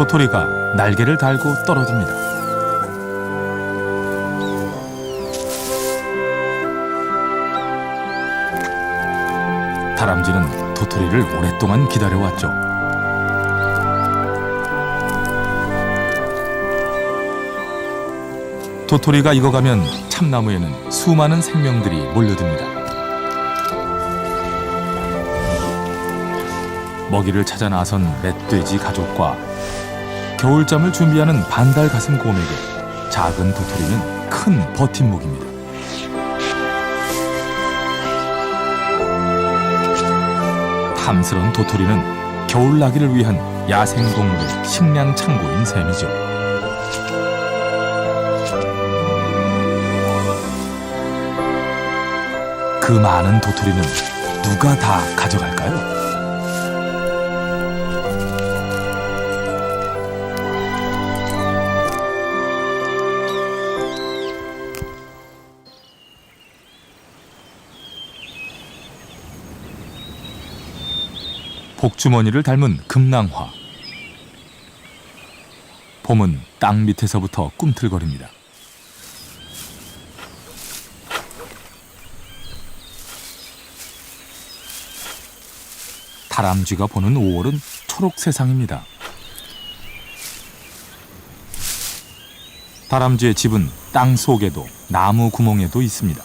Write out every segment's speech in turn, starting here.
도토리가 날개를 달고 떨어집니다. 다람쥐는 도토리를 오랫동안 기다려왔죠. 도토리가 익어가면 참나무에는 수많은 생명들이 몰려듭니다. 먹이를 찾아 나선 멧돼지 가족과 겨울잠을 준비하는 반달 가슴 곰에게 작은 도토리는 큰 버팀목입니다. 탐스러운 도토리는 겨울나기를 위한 야생동물의 식량 창고인 셈이죠. 그 많은 도토리는 누가 다 가져갈까요? 복주머니를 닮은 금낭화. 봄은 땅 밑에서부터 꿈틀거립니다. 다람쥐가 보는 5월은 초록 세상입니다. 다람쥐의 집은 땅 속에도 나무 구멍에도 있습니다.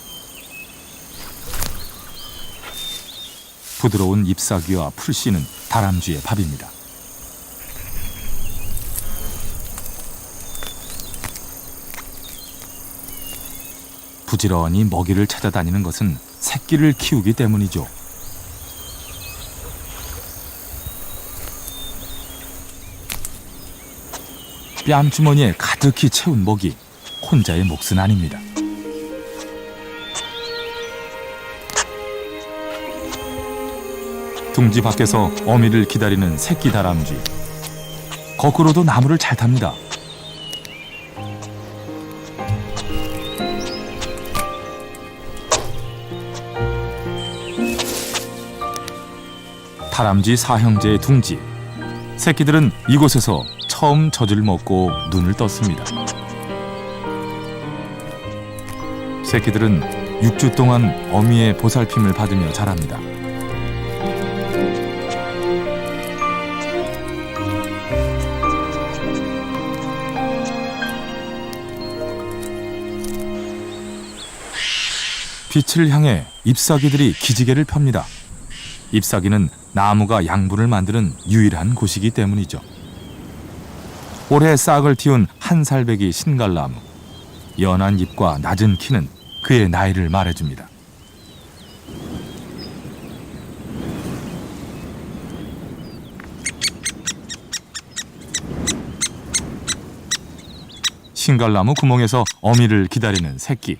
부드러운 잎사귀와 풀씨는 다람쥐의 밥입니다. 부지런히 먹이를 찾아다니는 것은 새끼를 키우기 때문이죠. 뺨주머니에 가득히 채운 먹이, 혼자의 몫은 아닙니다. 둥지 밖에서 어미를 기다리는 새끼 다람쥐. 거꾸로도 나무를 잘 탑니다. 다람쥐 사형제의 둥지. 새끼들은 이곳에서 처음 젖을 먹고 눈을 떴습니다. 새끼들은 6주 동안 어미의 보살핌을 받으며 자랍니다. 빛을 향해 잎사귀들이 기지개를 펴니다. 잎사귀는 나무가 양분을 만드는 유일한 곳이기 때문이죠. 올해 싹을 틔운 한살배기 신갈나무. 연한 잎과 낮은 키는 그의 나이를 말해줍니다. 신갈나무 구멍에서 어미를 기다리는 새끼.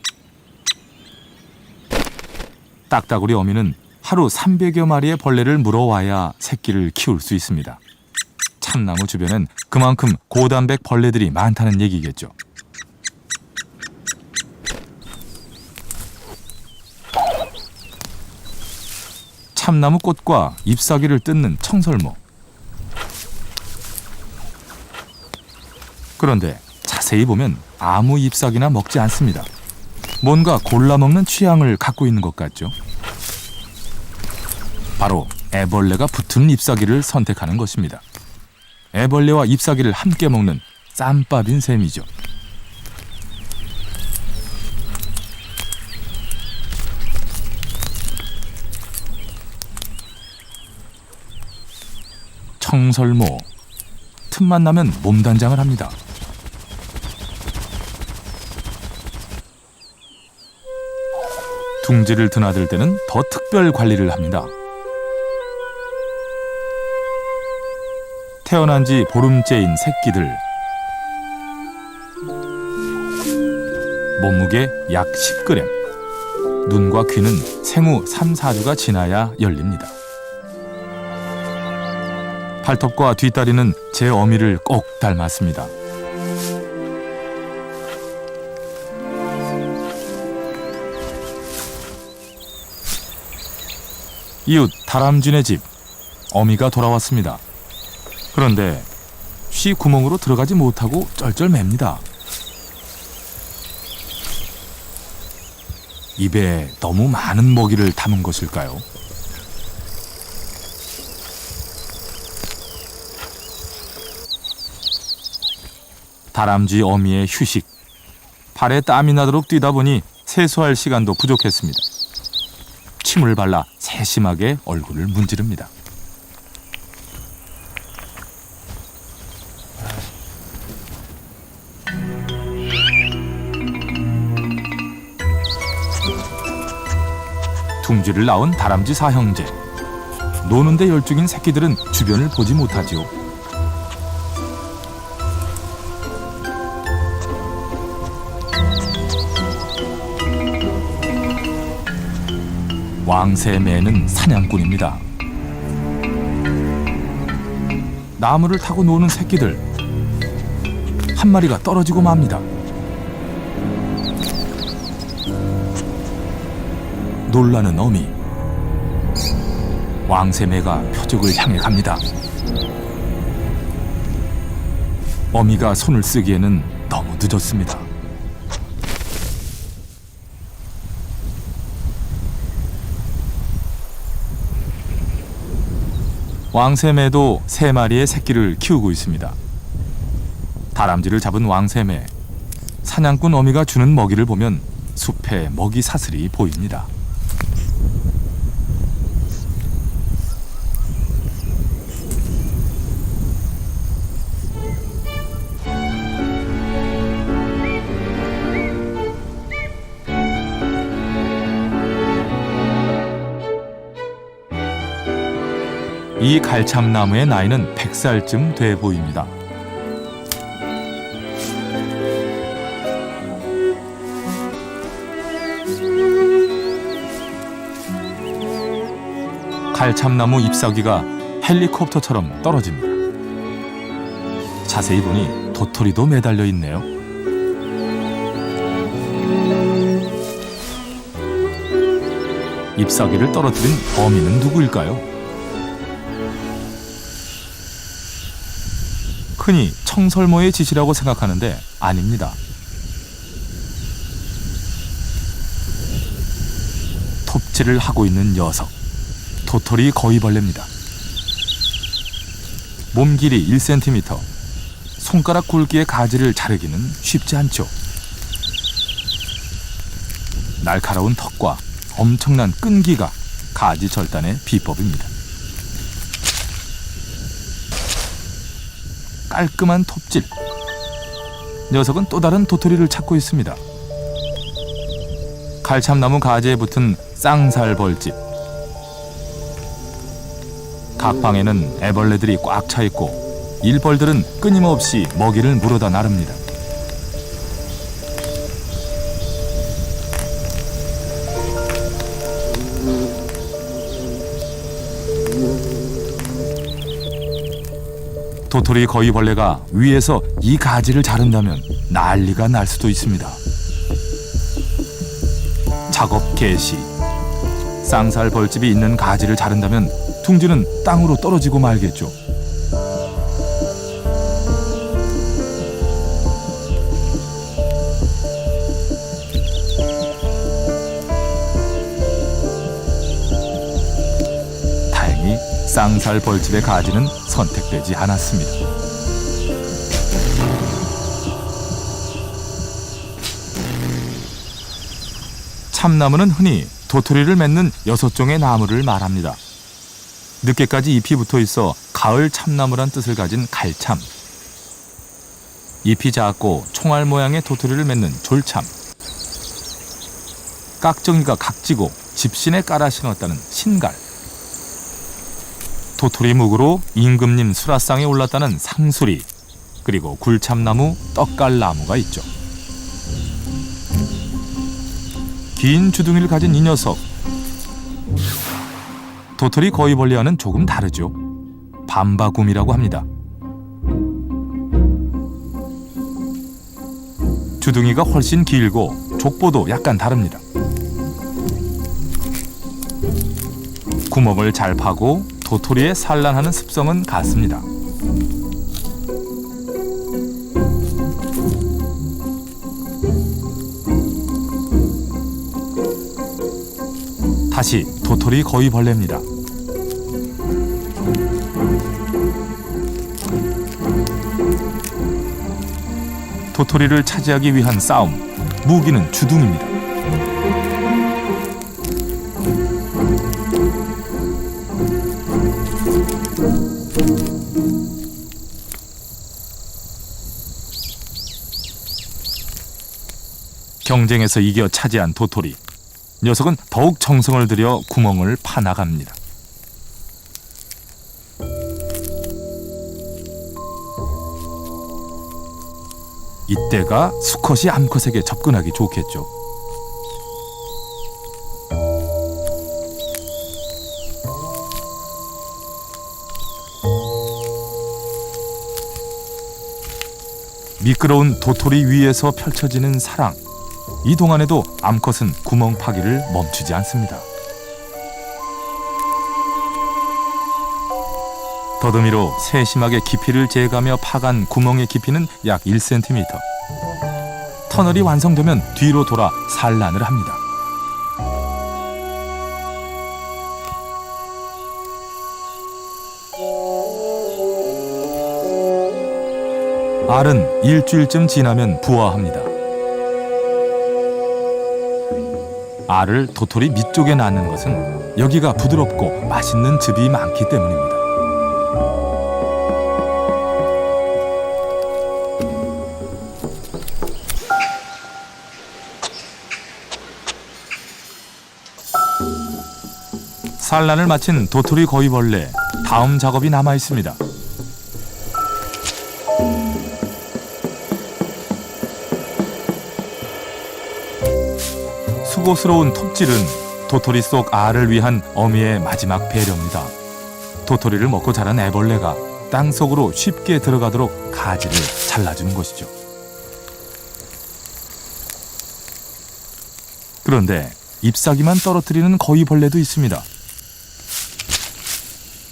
딱따구리 어미는 하루 300여 마리의 벌레를 물어와야 새끼를 키울 수 있습니다. 참나무 주변엔 그만큼 고단백 벌레들이 많다는 얘기겠죠. 참나무 꽃과 잎사귀를 뜯는 청설모. 그런데 자세히 보면 아무 잎사귀나 먹지 않습니다. 뭔가 골라먹는 취향을 갖고 있는 것 같죠. 바로 애벌레가 붙은 잎사귀를 선택하는 것입니다. 애벌레와 잎사귀를 함께 먹는 쌈밥인 셈이죠. 청설모. 틈만 나면 몸단장을 합니다. 둥지를 드나들 때는 더 특별 관리를 합니다. 태어난 지 보름째인 새끼들. 몸무게 약 10g. 눈과 귀는 생후 3, 4주가 지나야 열립니다. 발톱과 뒷다리는 제 어미를 꼭 닮았습니다. 이웃 다람쥐네 집. 어미가 돌아왔습니다. 그런데 쉽이 구멍으로 들어가지 못하고 쩔쩔맵니다. 입에 너무 많은 먹이를 담은 것일까요? 다람쥐 어미의 휴식. 발에 땀이 나도록 뛰다 보니 세수할 시간도 부족했습니다. 침을 발라 세심하게 얼굴을 문지릅니다. 둥지를 낳은 다람쥐 사형제. 노는데 열중인 새끼들은 주변을 보지 못하지요. 왕새매는 사냥꾼입니다. 나무를 타고 노는 새끼들. 한 마리가 떨어지고 맙니다. 놀라는 어미. 왕새매가 표적을 향해 갑니다. 어미가 손을 쓰기에는 너무 늦었습니다. 왕새매도 3마리의 새끼를 키우고 있습니다. 다람쥐를 잡은 왕새매. 사냥꾼 어미가 주는 먹이를 보면 숲에 먹이 사슬이 보입니다. 이 갈참나무의 나이는 100살쯤 돼 보입니다. 갈참나무 잎사귀가 헬리콥터처럼 떨어집니다. 자세히 보니 도토리도 매달려 있네요. 잎사귀를 떨어뜨린 어미는 누구일까요? 흔히 청설모의 짓이라고 생각하는데 아닙니다. 톱질을 하고 있는 녀석, 도토리 거위벌레입니다. 몸 길이 1cm, 손가락 굵기의 가지를 자르기는 쉽지 않죠. 날카로운 턱과 엄청난 끈기가 가지 절단의 비법입니다. 깔끔한 톱질. 녀석은 또 다른 도토리를 찾고 있습니다. 갈참나무 가지에 붙은 쌍살벌집. 각 방에는 애벌레들이 꽉 차 있고 일벌들은 끊임없이 먹이를 물어다 나릅니다. 도토리 거위벌레가 위에서 이 가지를 자른다면 난리가 날 수도 있습니다. 작업 개시. 쌍살 벌집이 있는 가지를 자른다면 둥지는 땅으로 떨어지고 말겠죠. 다행히 쌍살 벌집의 가지는 선택되지 않았습니다. 참나무는 흔히 도토리를 맺는 6종의 나무를 말합니다. 늦게까지 잎이 붙어 있어 가을 참나무란 뜻을 가진 갈참. 잎이 작고 총알 모양의 도토리를 맺는 졸참. 깍정이가 각지고 집신에 깔아 신었다는 신갈. 도토리 묵으로 임금님 수라상에 올랐다는 상수리. 그리고 굴참나무, 떡갈나무가 있죠. 긴 주둥이를 가진 이 녀석. 도토리 거위벌레와는 조금 다르죠. 밤바굼이라고 합니다. 주둥이가 훨씬 길고 족보도 약간 다릅니다. 구멍을 잘 파고 도토리에 산란하는 습성은 같습니다. 다시 도토리 거위벌레입니다. 도토리를 차지하기 위한 싸움, 무기는 주둥입니다. 경쟁에서 이겨 차지한 도토리. 녀석은 더욱 정성을 들여 구멍을 파나갑니다. 이때가 수컷이 암컷에게 접근하기 좋겠죠. 미끄러운 도토리 위에서 펼쳐지는 사랑. 이 동안에도 암컷은 구멍 파기를 멈추지 않습니다. 더듬이로 세심하게 깊이를 재가며 파간 구멍의 깊이는 약 1cm. 터널이 완성되면 뒤로 돌아 산란을 합니다. 알은 일주일쯤 지나면 부화합니다. 알을 도토리 밑쪽에 낳는 것은 여기가 부드럽고 맛있는 즙이 많기 때문입니다. 산란을 마친 도토리 거위벌레, 다음 작업이 남아 있습니다. 수고스러운 톱질은 도토리 속 알을 위한 어미의 마지막 배려입니다. 도토리를 먹고 자란 애벌레가 땅속으로 쉽게 들어가도록 가지를 잘라주는 것이죠. 그런데 잎사귀만 떨어뜨리는 거위벌레도 있습니다.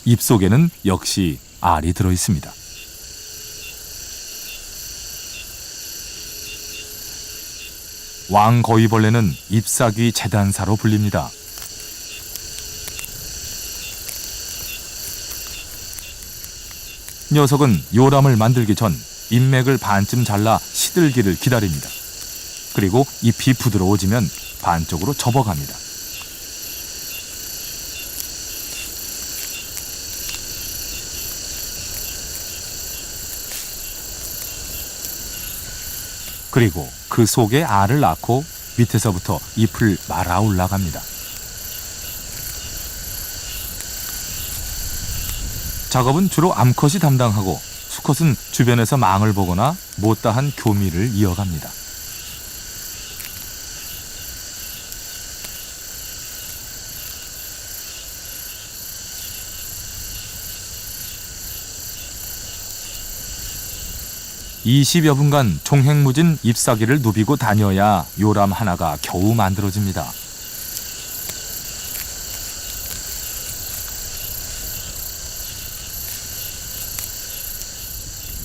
잎 속에는 역시 알이 들어 있습니다. 왕거위벌레는 잎사귀 재단사로 불립니다. 녀석은 요람을 만들기 전 잎맥을 반쯤 잘라 시들기를 기다립니다. 그리고 잎이 부드러워지면 반쪽으로 접어갑니다. 그리고 그 속에 알을 낳고 밑에서부터 잎을 말아 올라갑니다. 작업은 주로 암컷이 담당하고 수컷은 주변에서 망을 보거나 못다한 교미를 이어갑니다. (20여 분간) 종횡무진 잎사귀를 누비고 다녀야 요람 하나가 겨우 만들어집니다.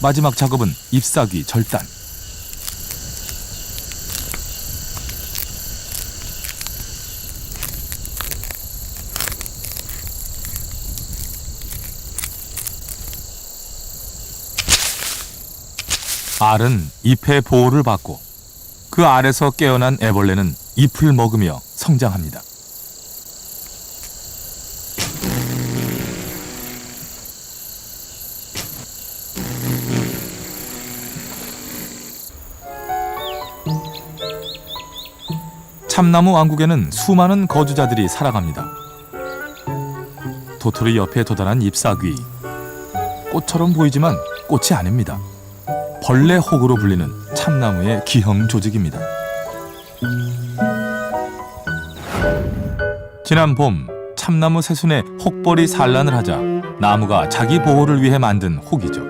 마지막 작업은 잎사귀 절단. 알은 잎의 보호를 받고 그 알에서 깨어난 애벌레는 잎을 먹으며 성장합니다. 참나무 왕국에는 수많은 거주자들이 살아갑니다. 도토리 옆에 도달한 잎사귀. 꽃처럼 보이지만 꽃이 아닙니다. 벌레 혹으로 불리는 참나무의 기형 조직입니다. 지난 봄 참나무 새순에 혹벌이 산란을 하자 나무가 자기 보호를 위해 만든 혹이죠.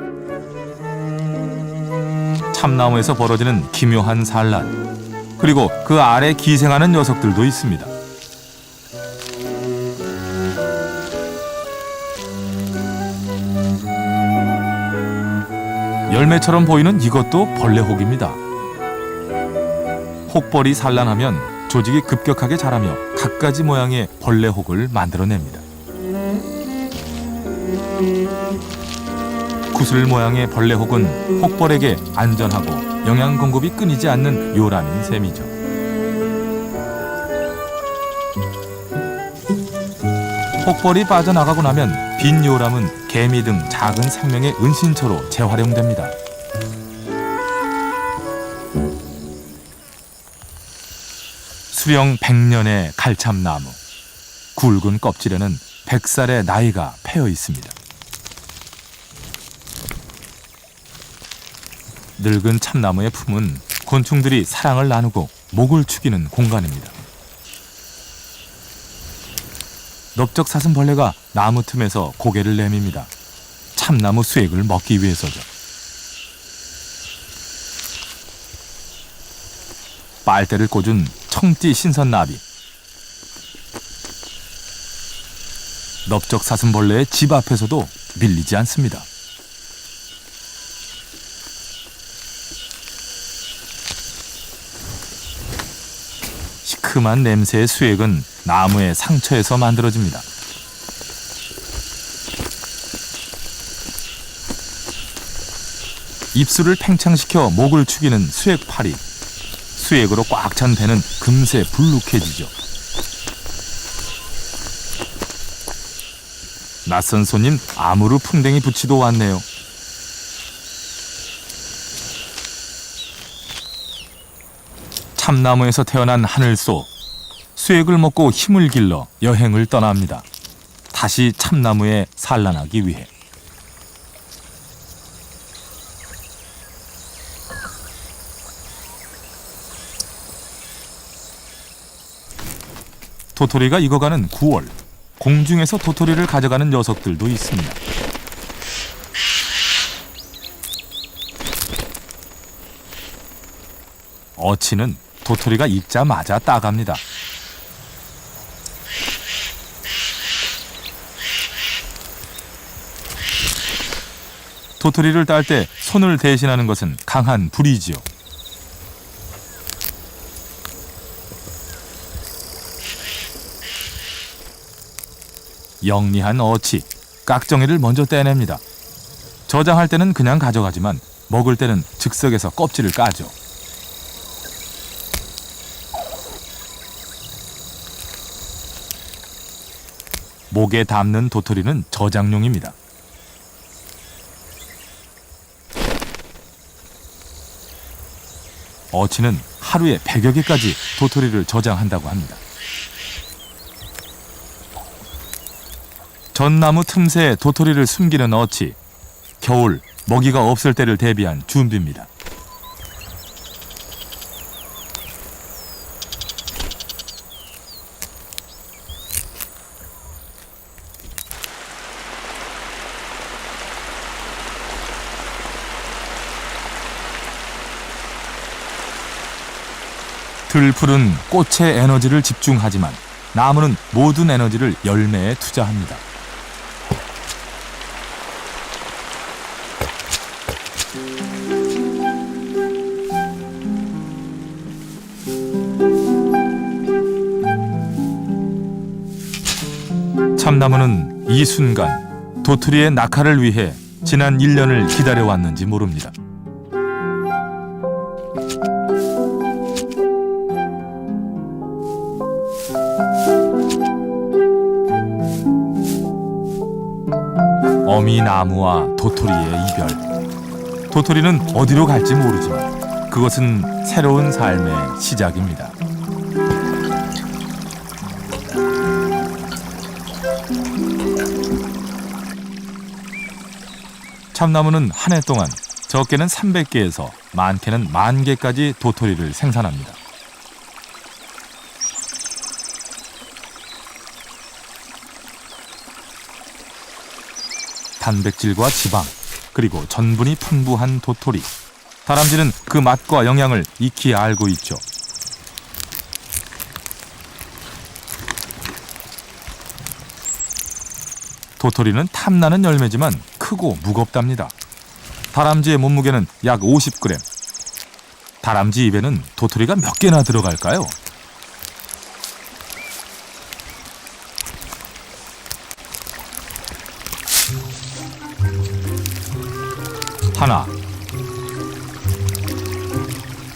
참나무에서 벌어지는 기묘한 산란, 그리고 그 아래 기생하는 녀석들도 있습니다. 열매처럼 보이는 이것도 벌레혹입니다. 혹벌이 산란하면 조직이 급격하게 자라며 갖가지 모양의 벌레 혹을 만들어냅니다. 구슬 모양의 벌레 혹은 혹벌에게 안전하고 영양 공급이 끊이지 않는 요람인 셈이죠. 혹벌이 빠져나가고 나면 빈 요람은 개미 등 작은 생명의 은신처로 재활용됩니다. 수령 100년의 갈참나무. 굵은 껍질에는 100살의 나이가 패여 있습니다. 늙은 참나무의 품은 곤충들이 사랑을 나누고 목을 축이는 공간입니다. 넓적사슴벌레가 나무 틈에서 고개를 내밉니다. 참나무 수액을 먹기 위해서죠. 빨대를 꽂은 청띠 신선나비. 넓적사슴벌레의 집 앞에서도 밀리지 않습니다. 시큼한 냄새의 수액은 나무의 상처에서 만들어집니다. 입술을 팽창시켜 목을 축이는 수액파리. 수액으로 꽉 찬 배는 금세 불룩해지죠. 낯선 손님 아무르 풍뎅이 부치도 왔네요. 참나무에서 태어난 하늘소. 수액을 먹고 힘을 길러 여행을 떠납니다. 다시 참나무에 산란하기 위해. 도토리가 익어가는 9월, 공중에서 도토리를 가져가는 녀석들도 있습니다. 어치는 도토리가 익자마자 따갑니다. 도토리를 딸 때 손을 대신하는 것은 강한 불이지요. 영리한 어치, 깍정이를 먼저 떼냅니다. 저장할 때는 그냥 가져가지만 먹을 때는 즉석에서 껍질을 까죠. 목에 담는 도토리는 저장용입니다. 어치는 하루에 100여 개까지 도토리를 저장한다고 합니다. 전나무 틈새에 도토리를 숨기는 어치. 겨울 먹이가 없을 때를 대비한 준비입니다. 들풀은 꽃에 에너지를 집중하지만 나무는 모든 에너지를 열매에 투자합니다. 참나무는 이 순간 도토리의 낙하를 위해 지난 1년을 기다려왔는지 모릅니다. 어미 나무와 도토리의 이별. 도토리는 어디로 갈지 모르지만 그것은 새로운 삶의 시작입니다. 참나무는 한 해 동안 적게는 300개에서 많게는 10,000개까지 도토리를 생산합니다. 단백질과 지방, 그리고 전분이 풍부한 도토리. 다람쥐는 그 맛과 영양을 익히 알고 있죠. 도토리는 탐나는 열매지만 크고 무겁답니다. 다람쥐의 몸무게는 약 50g. 다람쥐 입에는 도토리가 몇 개나 들어갈까요? 하나,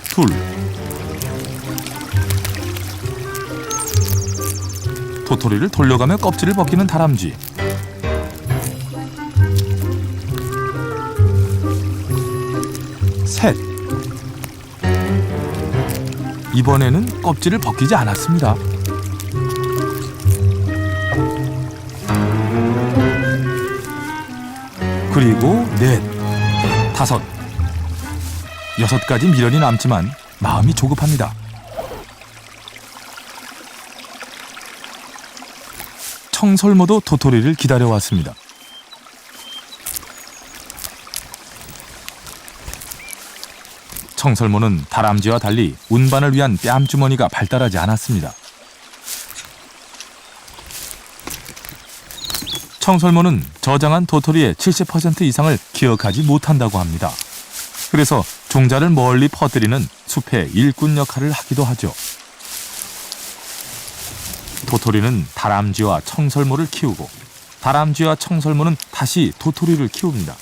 둘. 도토리를 돌려가며 껍질을 벗기는 다람쥐. 셋. 이번에는 껍질을 벗기지 않았습니다. 그리고 넷, 다섯, 여섯 가지 미련이 남지만 마음이 조급합니다. 청설모도 도토리를 기다려왔습니다. 청설모는 다람쥐와 달리 운반을 위한 뺨주머니가 발달하지 않았습니다. 청설모는 저장한 도토리의 70% 이상을 기억하지 못한다고 합니다. 그래서 종자를 멀리 퍼뜨리는 숲의 일꾼 역할을 하기도 하죠. 도토리는 다람쥐와 청설모를 키우고 다람쥐와 청설모는 다시 도토리를 키웁니다.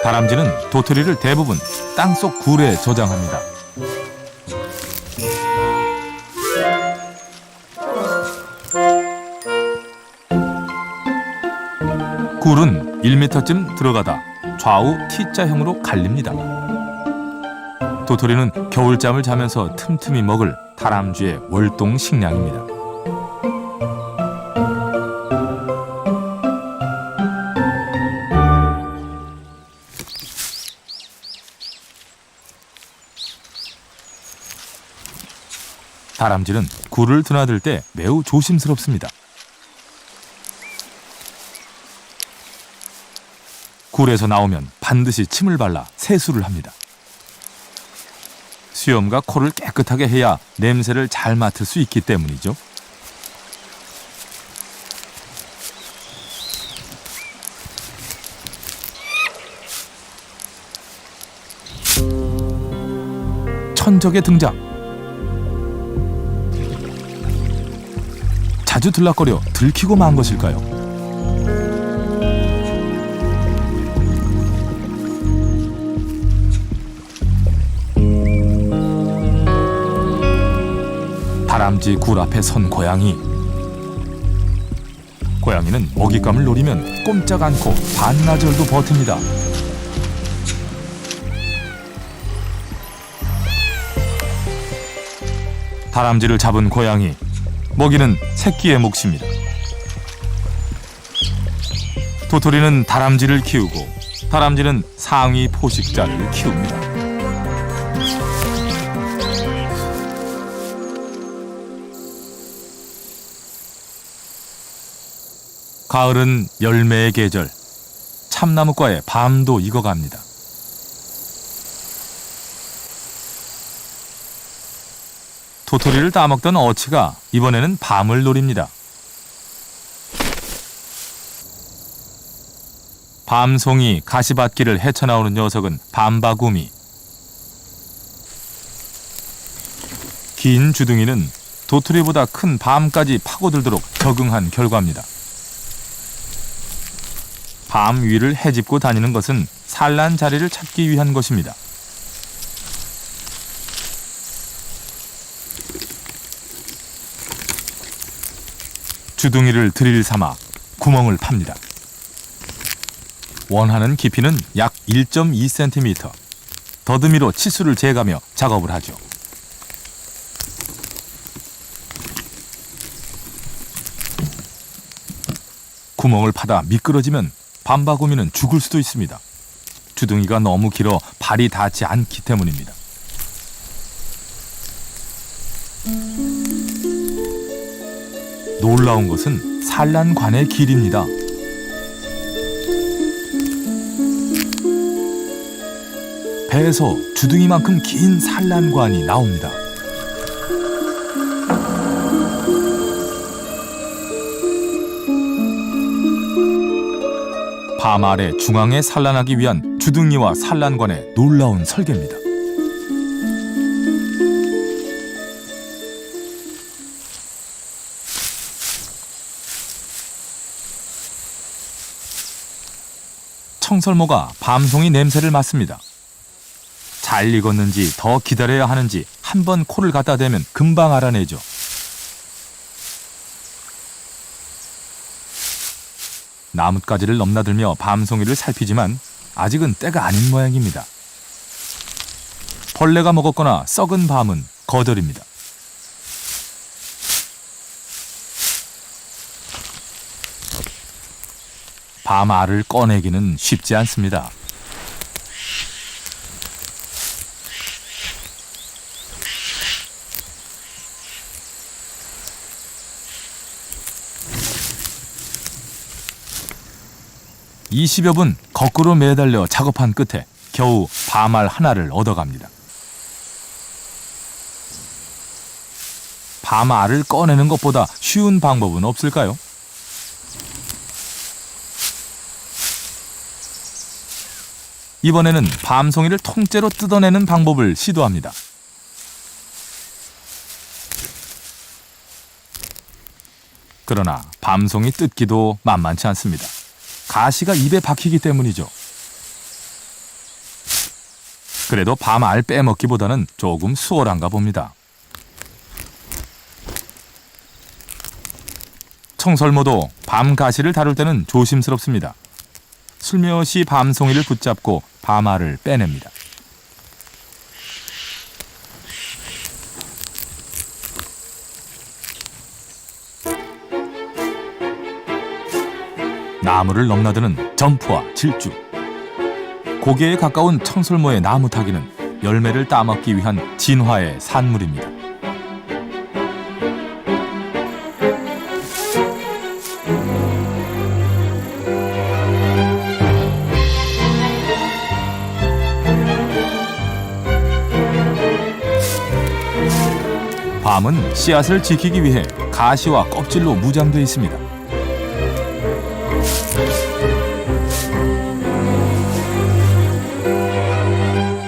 다람쥐는 도토리를 대부분 땅속 굴에 저장합니다. 굴은 1m쯤 들어가다 좌우 T자형으로 갈립니다. 도토리는 겨울잠을 자면서 틈틈이 먹을 다람쥐의 월동 식량입니다. 다람쥐는 굴을 드나들 때 매우 조심스럽습니다. 굴에서 나오면 반드시 침을 발라 세수를 합니다. 수염과 코를 깨끗하게 해야 냄새를 잘 맡을 수 있기 때문이죠. 천적의 등장. 자주 들락거려 들키고 만 것일까요? 다람쥐 굴 앞에 선 고양이. 고양이는 먹잇감을 노리면 꼼짝 않고 반나절도 버팁니다. 다람쥐를 잡은 고양이. 먹이는 새끼의 몫입니다. 도토리는 다람쥐를 키우고 다람쥐는 상위 포식자를 키웁니다. 가을은 열매의 계절. 참나무과에 밤도 익어갑니다. 도토리를 따먹던 어치가 이번에는 밤을 노립니다. 밤송이 가시밭길을 헤쳐나오는 녀석은 밤바구미. 긴 주둥이는 도토리보다 큰 밤까지 파고들도록 적응한 결과입니다. 밤 위를 헤집고 다니는 것은 산란 자리를 찾기 위한 것입니다. 주둥이를 드릴 삼아 구멍을 팝니다. 원하는 깊이는 약 1.2cm. 더듬이로 치수를 재가며 작업을 하죠. 구멍을 파다 미끄러지면 밤바구미는 죽을 수도 있습니다. 주둥이가 너무 길어 발이 닿지 않기 때문입니다. 놀라운 것은 산란관의 길입니다. 배에서 주둥이만큼 긴 산란관이 나옵니다. 밤알의 중앙에 산란하기 위한 주둥이와 산란관의 놀라운 설계입니다. 청설모가 밤송이 냄새를 맡습니다. 잘 익었는지 더 기다려야 하는지 한 번 코를 갖다 대면 금방 알아내죠. 나뭇가지를 넘나들며 밤송이를 살피지만 아직은 때가 아닌 모양입니다. 벌레가 먹었거나 썩은 밤은 거절입니다. 밤알을 꺼내기는 쉽지 않습니다. (20여 분) 거꾸로 매달려 작업한 끝에 겨우 밤알 하나를 얻어갑니다. 밤알을 꺼내는 것보다 쉬운 방법은 없을까요? 이번에는 밤송이를 통째로 뜯어내는 방법을 시도합니다. 그러나 밤송이 뜯기도 만만치 않습니다. 가시가 입에 박히기 때문이죠. 그래도 밤알 빼먹기보다는 조금 수월한가 봅니다. 청설모도 밤 가시를 다룰 때는 조심스럽습니다. 슬며시 밤송이를 붙잡고 밤알을 빼냅니다. 나무를 넘나드는 점프와 질주. 고개에 가까운 청설모의 나무 타기는 열매를 따먹기 위한 진화의 산물입니다. 밤은 씨앗을 지키기 위해 가시와 껍질로 무장되어 있습니다.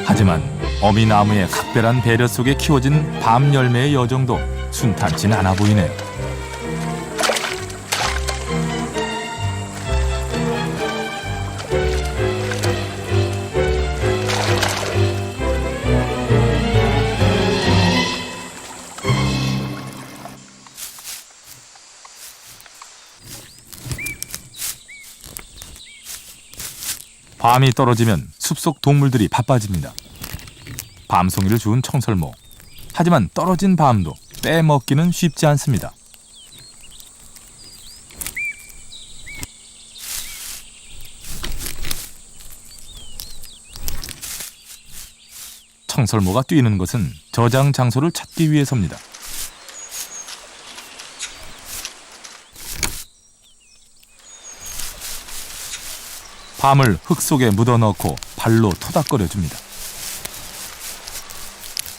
하지만 어미나무의 각별한 배려 속에 키워진 밤 열매의 여정도 순탄치는 않아 보이네요. 밤이 떨어지면 숲속 동물들이 바빠집니다. 밤송이를 주운 청설모. 하지만 떨어진 밤도 빼먹기는 쉽지 않습니다. 청설모가 뛰는 것은 저장 장소를 찾기 위해서입니다. 밤을 흙 속에 묻어넣고 발로 토닥거려줍니다.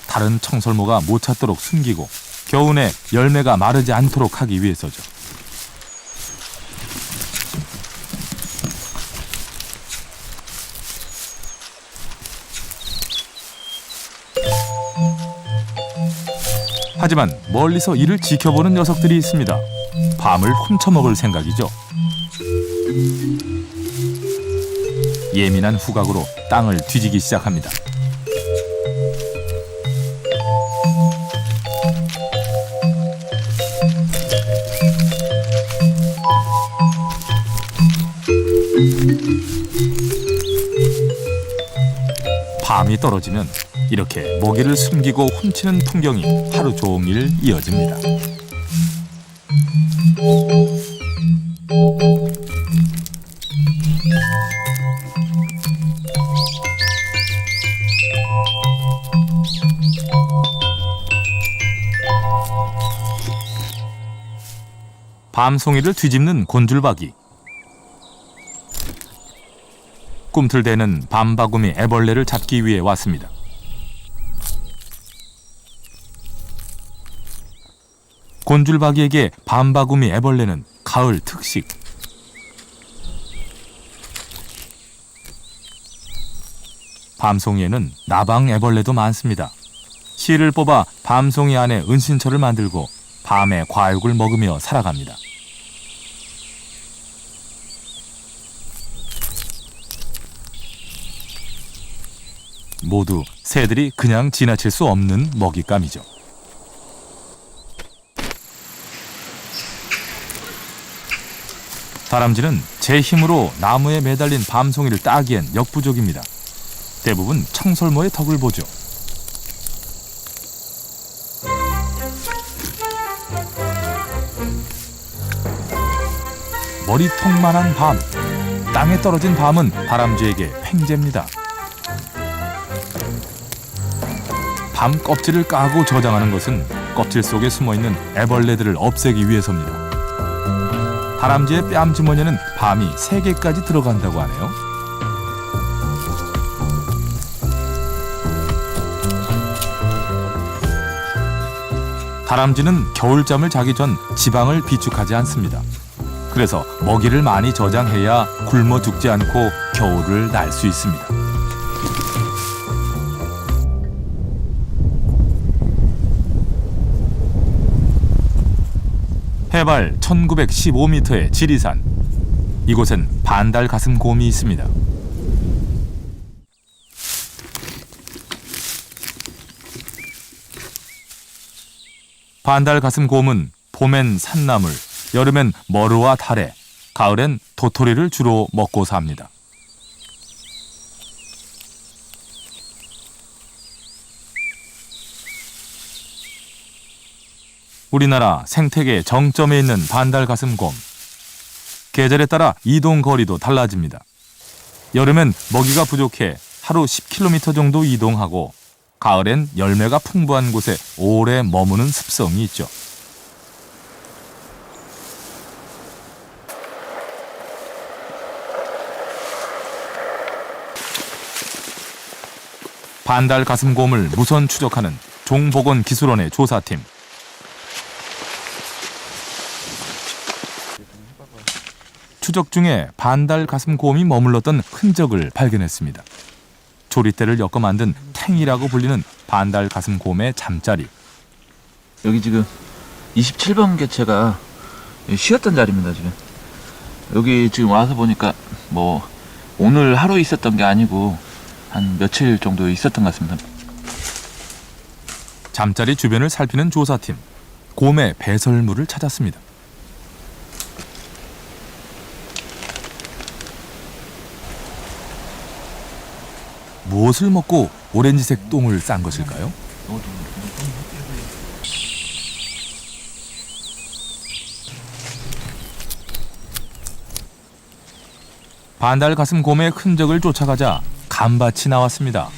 다른 청설모가 못 찾도록 숨기고 겨우내 열매가 마르지 않도록 하기 위해서죠. 하지만 멀리서 이를 지켜보는 녀석들이 있습니다. 밤을 훔쳐먹을 생각이죠. 예민한 후각으로 땅을 뒤지기 시작합니다. 밤이 떨어지면 이렇게 먹이를 숨기고 훔치는 풍경이 하루 종일 이어집니다. 밤송이를 뒤집는 곤줄박이. 꿈틀대는 밤바구미 애벌레를 잡기 위해 왔습니다. 곤줄박이에게 밤바구미 애벌레는 가을 특식. 밤송이에는 나방 애벌레도 많습니다. 씨를 뽑아 밤송이 안에 은신처를 만들고 밤에 과육을 먹으며 살아갑니다. 모두 새들이 그냥 지나칠 수 없는 먹잇감이죠. 다람쥐는 제 힘으로 나무에 매달린 밤송이를 따기엔 역부족입니다. 대부분 청설모의 덕을 보죠. 머리통만한 밤, 땅에 떨어진 밤은 다람쥐에게 횡재입니다. 밤 껍질을 까고 저장하는 것은 껍질 속에 숨어있는 애벌레들을 없애기 위해서입니다. 다람쥐의 뺨주머니에는 밤이 3개까지 들어간다고 하네요. 다람쥐는 겨울잠을 자기 전 지방을 비축하지 않습니다. 그래서 먹이를 많이 저장해야 굶어 죽지 않고 겨울을 날 수 있습니다. 해발 1915m의 지리산. 이곳엔 반달 가슴곰이 있습니다. 반달 가슴곰은 봄엔 산나물, 여름엔 머루와 다래, 가을엔 도토리를 주로 먹고 삽니다. 우리나라 생태계 정점에 있는 반달 가슴곰. 계절에 따라 이동 거리도 달라집니다. 여름엔 먹이가 부족해 하루 10km 정도 이동하고 가을엔 열매가 풍부한 곳에 오래 머무는 습성이 있죠. 반달 가슴곰을 무선 추적하는 종보건기술원의 조사팀. 추적 중에 반달 가슴곰이 머물렀던 흔적을 발견했습니다. 조리대를 엮어 만든 탱이라고 불리는 반달 가슴곰의 잠자리. 여기 지금 27번 개체가 쉬었던 자리입니다. 지금 여기 지금 와서 보니까 뭐 오늘 하루 있었던 게 아니고 한 며칠 정도 있었던 것 같습니다. 잠자리 주변을 살피는 조사팀. 곰의 배설물을 찾았습니다. 무엇을 먹고 오렌지색 똥을 싼 것일까요? 반달 가슴곰의 흔적을 쫓아가자 감밭이 나왔습니다.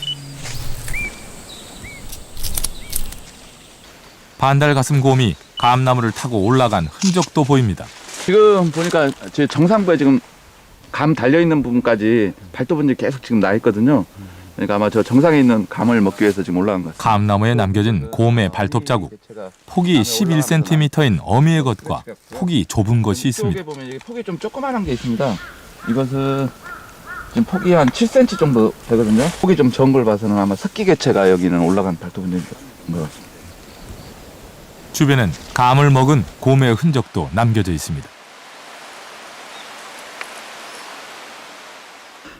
반달 가슴곰이 감나무를 타고 올라간 흔적도 보입니다. 지금 보니까 제 정상부에 지금 감 달려있는 부분까지 발톱분들이 계속 지금 나 있거든요. 그러니까 아마 저 정상에 있는 감을 먹기 위해서 지금 올라간 것 같습니다. 감나무에 남겨진 곰의 발톱 자국. 폭이 11cm인 어미의 것과 폭이 좁은 것이 있습니다. 이쪽에 보면 이게 폭이 좀 조그만한 게 있습니다. 이것은 지금 폭이 한 7cm 정도 되거든요. 폭이 좀 적은 걸 봐서는 아마 석기개체가 여기는 올라간 발톱분들인 것 같습니다. 주변엔 감을 먹은 곰의 흔적도 남겨져 있습니다.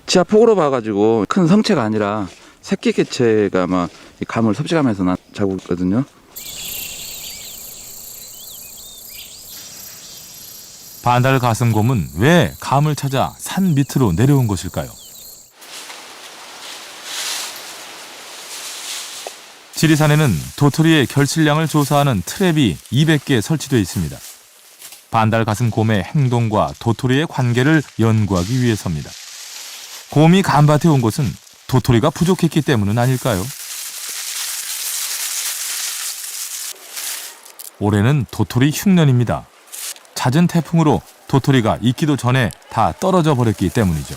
치아 폭으로 봐가지고 큰 성체가 아니라 새끼 개체가 아마 이 감을 섭식하면서 난 자국이거든요. 반달 가슴곰은 왜 감을 찾아 산 밑으로 내려온 것일까요? 지리산에는 도토리의 결실량을 조사하는 트랩이 200개 설치되어 있습니다. 반달 가슴곰의 행동과 도토리의 관계를 연구하기 위해서입니다. 곰이 감밭에 온 것은 도토리가 부족했기 때문은 아닐까요? 올해는 도토리 흉년입니다. 잦은 태풍으로 도토리가 익기도 전에 다 떨어져 버렸기 때문이죠.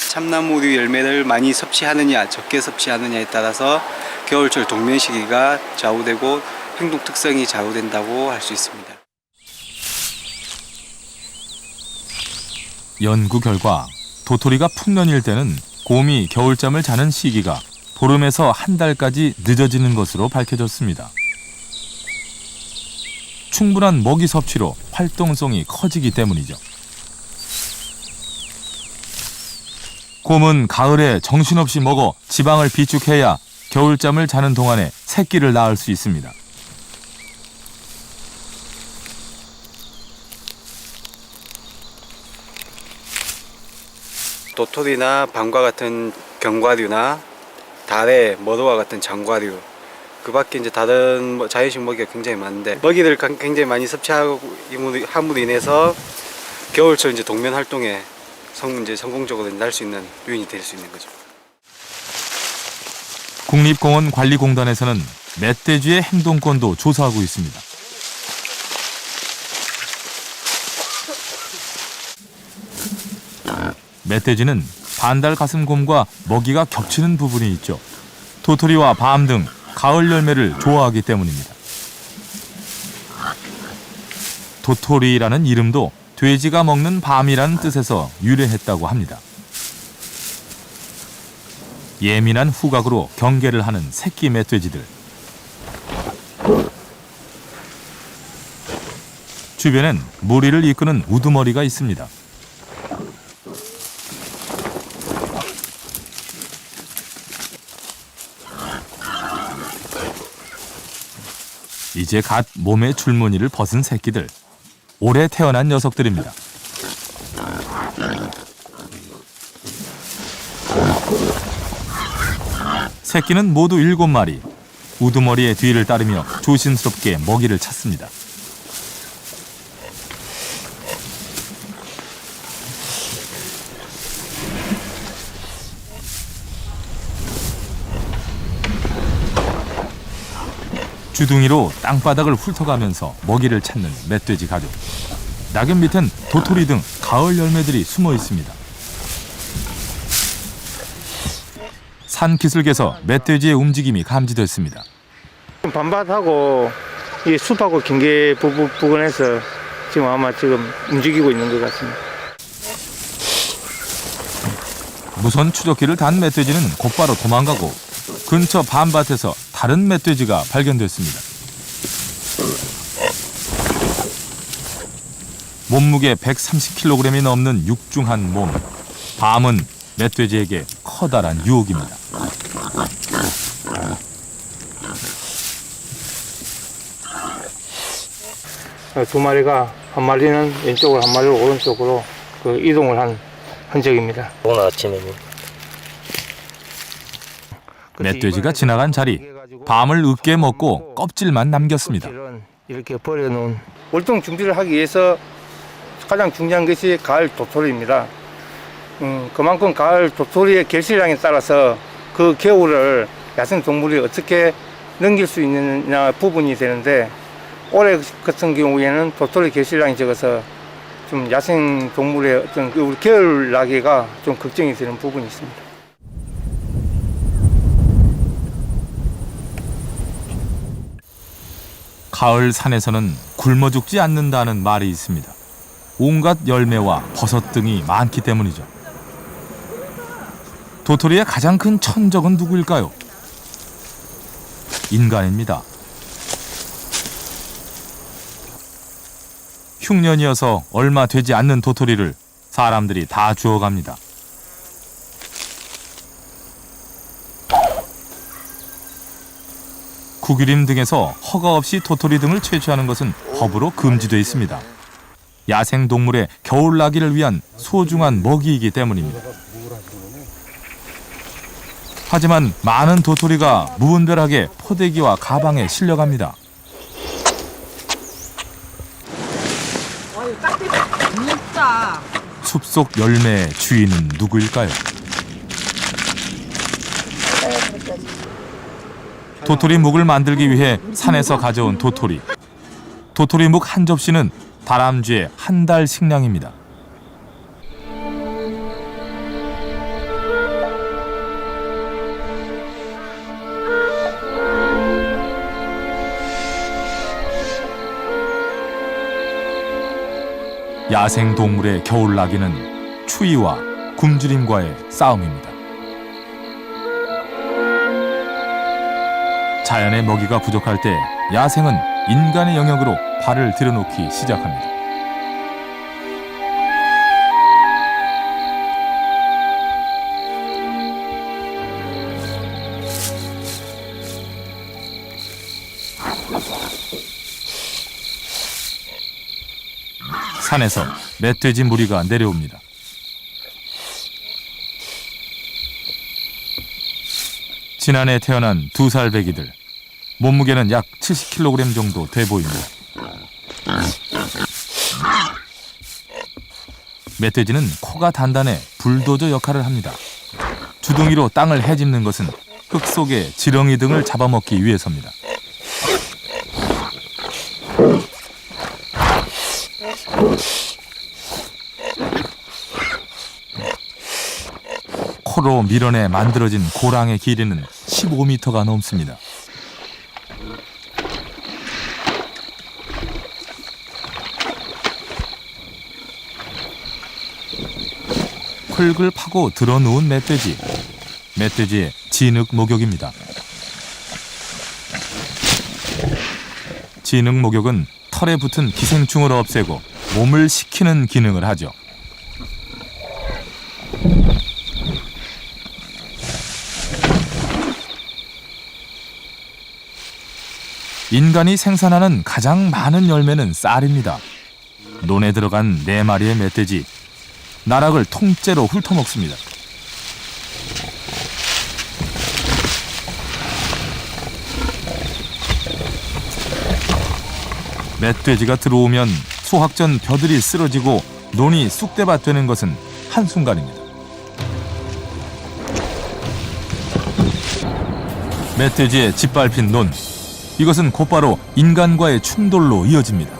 참나무 열매를 많이 섭취하느냐 적게 섭취하느냐에 따라서 겨울철 동면 시기가 좌우되고 행동 특성이 좌우된다고 할 수 있습니다. 연구 결과 도토리가 풍년일 때는 곰이 겨울잠을 자는 시기가 보름에서 한 달까지 늦어지는 것으로 밝혀졌습니다. 충분한 먹이 섭취로 활동성이 커지기 때문이죠. 곰은 가을에 정신없이 먹어 지방을 비축해야 겨울잠을 자는 동안에 새끼를 낳을 수 있습니다. 도토리나 밤과 같은 견과류나 달에 머루와 같은 장과류, 그 밖에 이제 다른 자연식 먹이가 굉장히 많은데, 먹이를 굉장히 많이 섭취함으로 인해서 겨울철 이제 동면 활동에 성공적으로 날 수 있는 요인이 될 수 있는 거죠. 국립공원관리공단에서는 멧돼지의 행동권도 조사하고 있습니다. 멧돼지는 반달가슴곰과 먹이가 겹치는 부분이 있죠. 도토리와 밤 등 가을 열매를 좋아하기 때문입니다. 도토리라는 이름도 돼지가 먹는 밤이라는 뜻에서 유래했다고 합니다. 예민한 후각으로 경계를 하는 새끼 멧돼지들. 주변엔 무리를 이끄는 우두머리가 있습니다. 이제 갓 몸의 줄무늬를 벗은 새끼들. 올해 태어난 녀석들입니다. 새끼는 모두 7마리. 우두머리의 뒤를 따르며 조심스럽게 먹이를 찾습니다. 주둥이로 땅바닥을 훑어가면서 먹이를 찾는 멧돼지 가족. 낙엽 밑엔 도토리 등 가을 열매들이 숨어 있습니다. 산 기슭에서 멧돼지의 움직임이 감지됐습니다. 밤밭하고 이 숲하고 경계 부근에서 지금 아마 움직이고 있는 것 같습니다. 무선 추적기를 단 멧돼지는 곧바로 도망가고 근처 밤밭에서 다른 멧돼지가 발견됐습니다. 몸무게 130kg이 넘는 육중한 몸. 밤은 멧돼지에게 커다란 유혹입니다. 두 마리가 한 마리는 왼쪽으로 한 마리는 오른쪽으로 이동을 한 흔적입니다. 오늘 아침에는 멧돼지가 지나간 자리, 밤을 으깨 먹고 껍질만 남겼습니다. 이렇게 버려놓은 월동 준비를 하기 위해서 가장 중요한 것이 가을 도토리입니다. 그만큼 가을 도토리의 결실량에 따라서 그 겨울을 야생동물이 어떻게 넘길 수 있느냐 부분이 되는데, 올해 같은 경우에는 도토리 결실량이 적어서 좀 야생동물의 어떤 우리 겨울 나기가 좀 걱정이 되는 부분이 있습니다. 가을 산에서는 굶어 죽지 않는다는 말이 있습니다. 온갖 열매와 버섯 등이 많기 때문이죠. 도토리의 가장 큰 천적은 누구일까요? 인간입니다. 흉년이어서 얼마 되지 않는 도토리를 사람들이 다 주워갑니다. 구기림 등에서 허가 없이 도토리 등을 채취하는 것은 법으로 금지되어 있습니다. 야생동물의 겨울나기를 위한 소중한 먹이이기 때문입니다. 하지만 많은 도토리가 무분별하게 포대기와 가방에 실려갑니다. 진짜. 숲속 열매의 주인은 누구일까요? 도토리 묵을 만들기 위해 산에서 가져온 도토리. 도토리 묵 한 접시는 다람쥐의 한 달 식량입니다. 야생동물의 겨울나기는 추위와 굶주림과의 싸움입니다. 자연의 먹이가 부족할 때 야생은 인간의 영역으로 발을 들여놓기 시작합니다. 산에서 멧돼지 무리가 내려옵니다. 지난해 태어난 2살배기들. 몸무게는 약 70kg 정도 돼 보입니다. 멧돼지는 코가 단단해 불도저 역할을 합니다. 주둥이로 땅을 헤집는 것은 흙 속의 지렁이 등을 잡아먹기 위해서입니다. 코로 밀어내 만들어진 고랑의 길이는 15m가 넘습니다. 흙을 파고 들어누운 멧돼지. 멧돼지의 진흙 목욕입니다. 진흙 목욕은 털에 붙은 기생충을 없애고 몸을 식히는 기능을 하죠. 인간이 생산하는 가장 많은 열매는 쌀입니다. 논에 들어간 4마리의 멧돼지, 나락을 통째로 훑어먹습니다. 멧돼지가 들어오면 수확전 벼들이 쓰러지고 논이 쑥대밭 되는 것은 한순간입니다. 멧돼지의 짓밟힌 논, 이것은 곧바로 인간과의 충돌로 이어집니다.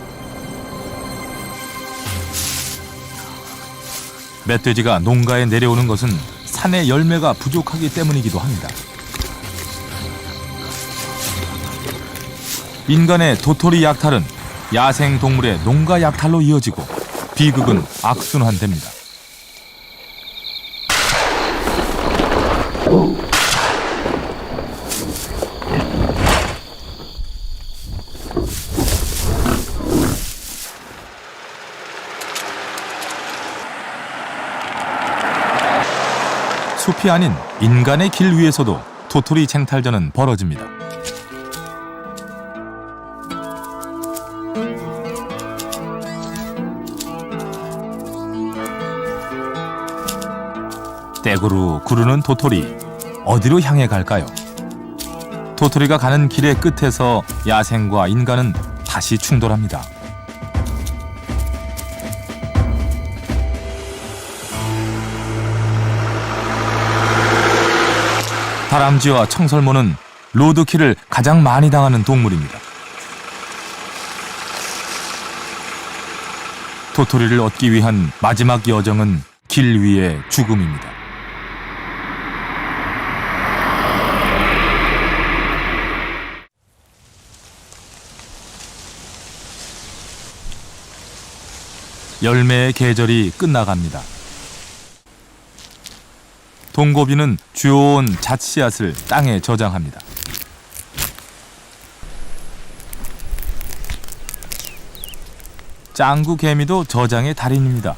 멧돼지가 농가에 내려오는 것은 산의 열매가 부족하기 때문이기도 합니다. 인간의 도토리 약탈은 야생 동물의 농가 약탈로 이어지고 비극은 악순환됩니다. 숲이 아닌 인간의 길 위에서도 도토리 쟁탈전은 벌어집니다. 떼구르 구르는 도토리, 어디로 향해 갈까요? 도토리가 가는 길의 끝에서 야생과 인간은 다시 충돌합니다. 다람쥐와 청설모는 로드킬을 가장 많이 당하는 동물입니다. 도토리를 얻기 위한 마지막 여정은 길 위의 죽음입니다. 열매의 계절이 끝나갑니다. 동고비는 주워온 잣씨앗을 땅에 저장합니다. 짱구 개미도 저장의 달인입니다.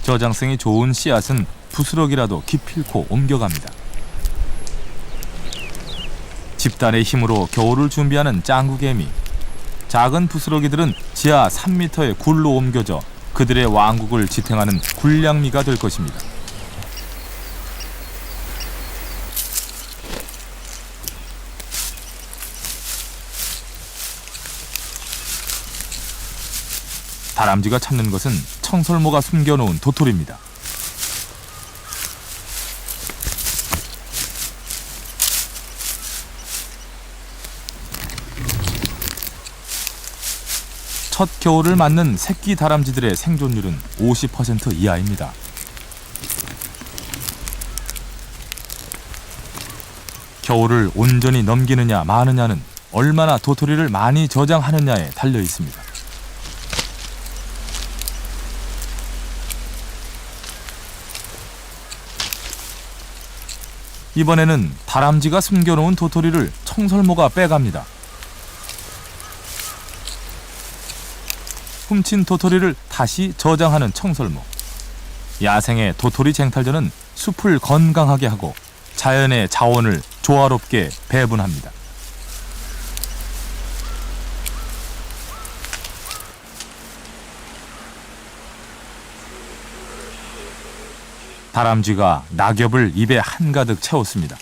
저장성이 좋은 씨앗은 부스러기라도 기필코 옮겨갑니다. 집단의 힘으로 겨울을 준비하는 짱구 개미. 작은 부스러기들은 지하 3m의 굴로 옮겨져 그들의 왕국을 지탱하는 굴량미가 될 것입니다. 다람쥐가 찾는 것은 청설모가 숨겨놓은 도토리입니다. 첫 겨울을 맞는 새끼 다람쥐들의 생존율은 50% 이하입니다. 겨울을 온전히 넘기느냐 마느냐는 얼마나 도토리를 많이 저장하느냐에 달려 있습니다. 이번에는 다람쥐가 숨겨놓은 도토리를 청설모가 빼갑니다. 훔친 도토리를 다시 저장하는 청설모. 야생의 도토리 쟁탈전은 숲을 건강하게 하고 자연의 자원을 조화롭게 배분합니다. 다람쥐가 낙엽을 입에 한가득 채웠습니다.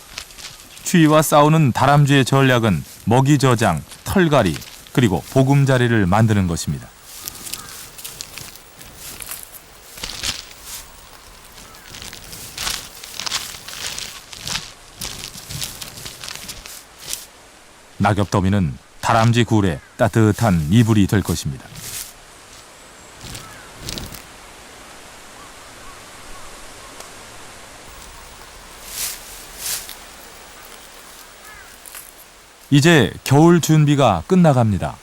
추위와 싸우는 다람쥐의 전략은 먹이 저장, 털갈이, 그리고 보금자리를 만드는 것입니다. 낙엽 더미는 다람쥐 굴에 따뜻한 이불이 될 것입니다. 이제 겨울 준비가 끝나갑니다.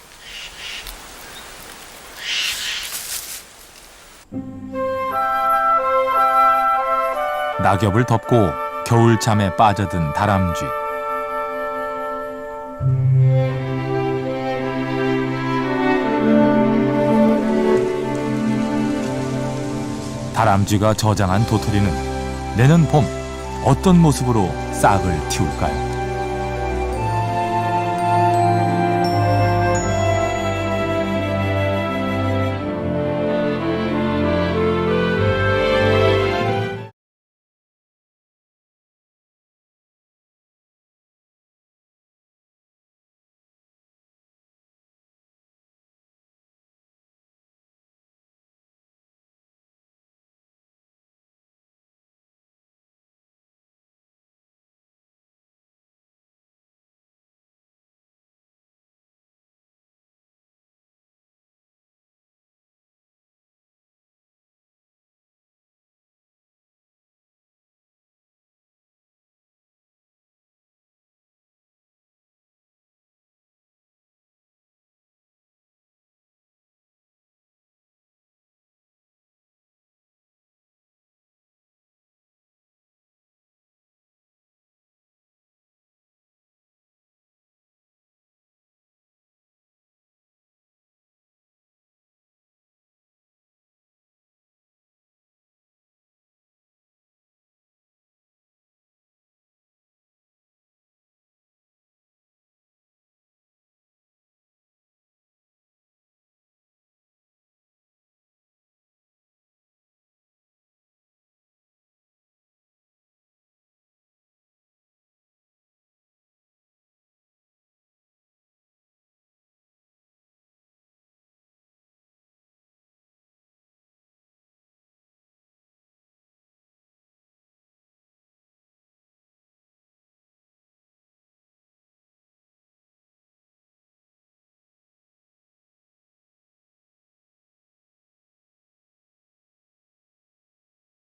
낙엽을 덮고 겨울잠에 빠져든 다람쥐. 다람쥐가 저장한 도토리는 내년 봄 어떤 모습으로 싹을 틔울까요?